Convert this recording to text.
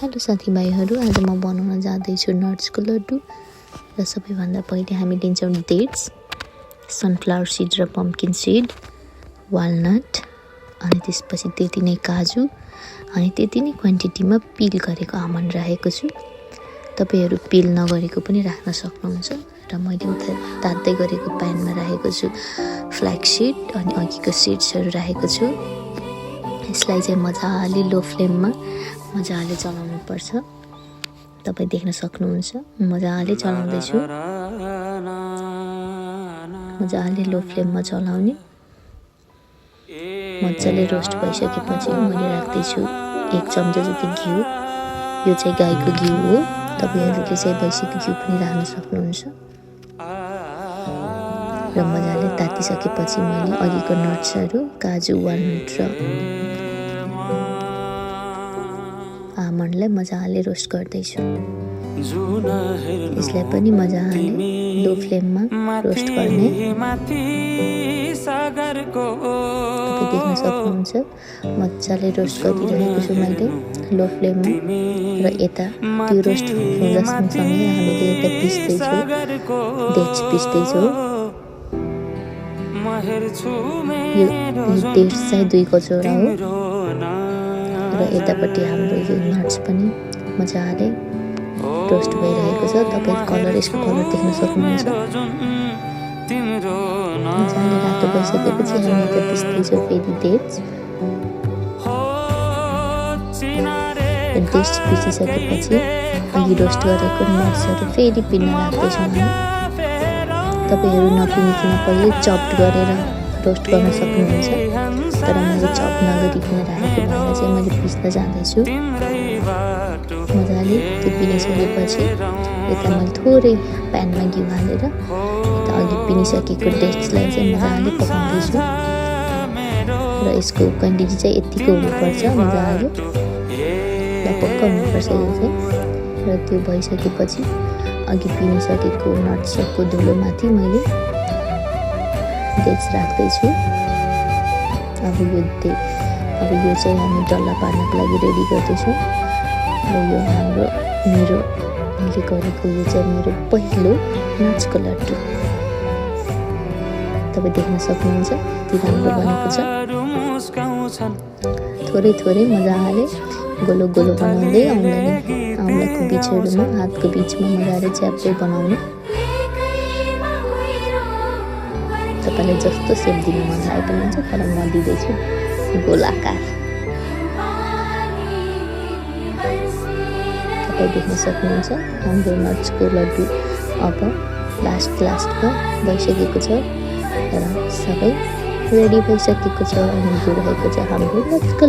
Hello साथीभाइहरू, आज म बनाउन जाँदैछु नट्सको लड्डु। र सबैभन्दा पहिले हामी लिन्छौँ डेट्स, सनफ्लावर सिड र पम्पकिन सिड, वालनट, अनि त्यसपछि त्यति नै काजु, अनि त्यति नै क्वान्टिटीमा पिल गरेको आमन्ड राखेको छु। तपाईहरू पिल नगरेको पनि राख्न सक्नुहुन्छ। र मैले उता तात्दै गरेको प्यानमा राखेको छु फ्ल्याक्स सिड अनि अघिको सिड्सहरू राखेको छु। यसलाई चाहिँ मजाले लो फ्लेममा मजाले चलाउनु पर्छ। तपाईं देख्न सक्नुहुन्छ मजाले चलाउँदैछु। मजाले लो फ्लेममा चलाउने। मजाले रोस्ट भइसकेपछि मैले राख्दैछु 1 चम्चा जति घिउ। यो चाहिँ गाईको घिउ हो। तपाईहरुले चाहिँ भैँसीको घिउ पनि राख्न सक्नुहुन्छ। र मजाले तातिसकेपछि मैले अघिको नट्सहरू काजु, वालनट र आमन्डलाई मजाले रोस्ट गर्दैछु। यसलाई पनि मजाले लो फ्लेममा रोस्ट गर्ने। तपाईं देख्न सक्नुहुन्छ मजाले रोस्ट गरिरहेको छु मैले लो फ्लेममा। र यता त्यो रोस्ट हुँदा सँगसँगै हामीले यता पिस्दैछौँ, डेट्स पिस्दैछौँ। यो डेट्स चाहिँ 2 कचौरा हो। र यतापट्टि हाम्रो यो नट्स पनि मजाले रोस्ट भइरहेको छ। तपाईं यसको कलर देख्न सक्नुहुन्छ। मजाले रातो भइसकेपछि हामी यता पिस्दैछौँ फेरि डेट्स। डेट्स पिसिसकेपछि अघि रोस्ट गरेको नट्सहरू फेरि पिन्न लाग्दैछौँ हामी। तपाईहरू नपिनिकन पहिले चप्ड गरेर रोस्ट गर्न सक्नुहुन्छ। तर मैले चप नगरिकन राखेको भएर चाहिँ मैले पिस्न जाँदैछु। मजाले त्यो पिनिसकेपछि यता मैले थोरै प्यानमा घिउ हालेर यता अघि पिनिसकेको डेट्सलाई चाहिँ मजाले पकाउँदैछु। र यसको क्वान्टिटी चाहिँ यतिको हुनुपर्छ। मजाले पक्क हुनुपर्छ यो चाहिँ। र त्यो भइसकेपछि अघि पिनिसकेको नट्सको धुलोमाथि मैले डेट्स राख्दैछु। अब यो चाहिँ हामी डल्ला पार्नको लागि रेडी गर्दैछौँ। र यो मैले गरेको यो चाहिँ मेरो पहिलो नट्सको लड्डु। तपाईँ देख्न सक्नुहुन्छ यति राम्रो बनेको छ। थोरै थोरै मजाले गोलो गोलो बनाउँदै औँलाको बिचहरूमा, हातको बिचमा मजाले च्याप्दै बनाउनु। तपाईँलाई जस्तो सेप दिन मन लागेको हुन्छ, तर म दिँदैछु गोलाकार। तपाईँ देख्न सक्नुहुन्छ हाम्रो नट्सको लड्डु अब लास्टमा भइसकेको छ। र सबै रेडी भइसकेको छ अनि यो रहेको छ हाम्रो नट्सको